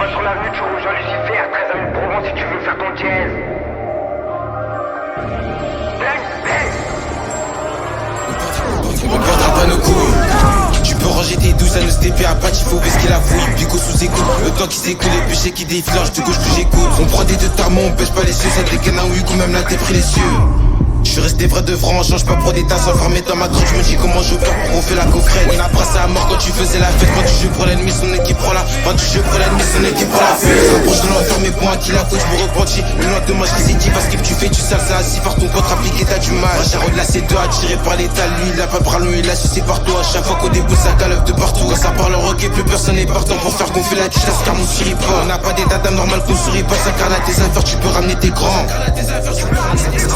vois sur l'avenue, tu rejoins Lucifer, 13 à une Provence si tu veux faire ton jazz. Bang, bang. On perdra pas nos couilles. Tu peux ranger tes douces à nous stepper à patch, il faut baisser la fouille. Pico sous écoute, le temps qui s'écoule, les péchés qui défilent, de gauche plus j'écoute. On prend des deux tarmons, on pêche pas les cieux, ça dégaine un oui, ou même là t'es pris les cieux. Je suis resté vrai de franc, on change pas pour des tasses enfermées dans ma grotte. Je me dis comment je perds pour on fait la coquerelle. On a brassé à mort quand tu faisais la fête. Quand tu joues pour l'ennemi, son équipe prend la. Quand tu joues pour l'ennemi, son équipe prend la fête. S'approche de l'enfer, mes points qui la faute, je me repentis. Le lendemain, je les ai dit parce que tu fais, tu sales ça assis par ton contre appliqué, t'as du mal. Charo de la C2 attiré par l'état, lui, il a pas bras long, il a sucé partout. À chaque fois qu'au début, ça galope de partout. Quand ça parle en rock et plus personne n'est partant pour faire gonfler la chasse car on sourit pas. On n'a pas d'état d'âme normal qu'on sourit pas. Ça carne à tes affaires, tu peux ramener tes grands.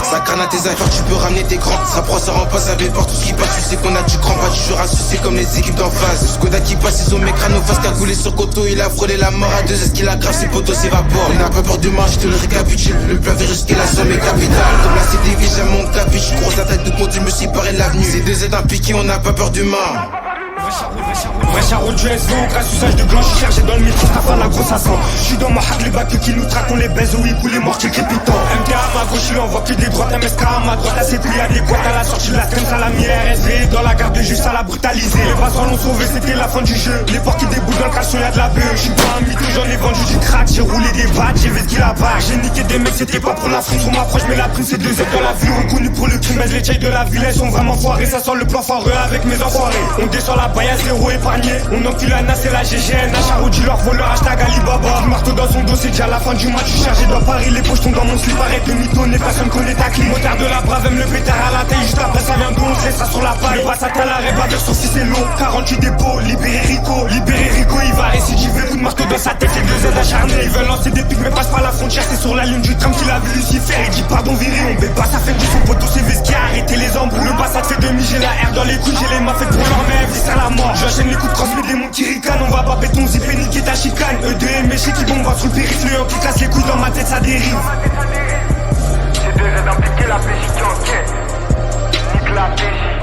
Ça carne à tes affaires, tu peux ramener tes grands. Ça prend, ça rend pas, ça fait partout ce qui passe. Tu sais qu'on a du cran, pas du jour à sucer comme les équipes d'en face. Le Skoda qui passe, ils ont mes crânes face qu'a coulé sur coteau. Il a frôlé la mort à deux, est-ce qu'il a grave, ses potos s'évaporent. On n'a pas peur du match, je te le récapitule. Le plat virus qui la somme est capitale. Comme la CDV, j'aime mon capiche. Grosse attaque de compte, je me suis paré de l'avenue. C'est deux aides impliquées, on n'a pas peur du mal. Vrai charreau du SVO, grâce usage de gland, j'suis chargé dans le métro, ça fait la grosse ascend. J'suis dans ma hack, les bacs qui nous traquent, on les baise, oui, coups les morts, crépitant. MK à ma gauche, il envoie que des droites, MSK à ma droite, assez plus adéquate à la sortie de la scène, ça l'a mis RSV, dans la garde juste à la brutaliser. Les passants l'ont sauvé, c'était la fin du jeu. Les porcs qui déboulent dans le caleçon, y'a de la bœuf. J'suis pas un mytho, j'en ai vendu du crack, j'ai roulé des battes, j'ai vesqué la vague. J'ai niqué des mecs, c'était pas pour la France, on m'approche, mais la prime, c'est deux aides dans la ville. Reconnu pour le crime, mais les tchèques de la ville, elles sont vraiment foirées, ça sent le plan foireux avec mes enfoirés. On descend la baille à zéro épargné. On enfile la NAS et la GGN. Un charou du leur voleur, hashtag Alibaba. Du marteau dans son dos, c'est déjà la fin du match. Je suis chargé dans Paris, les poches tombent dans mon slip. Arrête de mitonner, personne connaît ta clé. Motard de la brave, aime le pétard à la taille. Juste après, ça vient d'où on se laissera sur la paille. Le bassat à l'arrêt, va version 6 c'est long. 48 dépôts, libérer Rico. Libérer Rico, il va récidiver. Coup de marteau dans sa tête, les deux aides acharnés. Ils veulent lancer des pics, mais passe par la frontière. C'est sur la ligne du tram qu'il a vu Lucifer. Il dit pardon, viré, on bet pas, ça fait du son poteau, c'est Vesqui. Arrêtez les embrouilles. Le bassat fait demi, j'ai la R dans les couilles. J'ai les mains faites pour leur mère, vis à la mort. J'enchaîne les coups de crosse, mais des monts qui ricanent. On va pas péter ton zip et niquer ta chicane. Eux deux et méchés qui bombent sur le périph'. Le qui casse les couilles dans ma tête, ça dérive. C'est deux aides impliquées, la PJ qui enquête. Nique la PJ.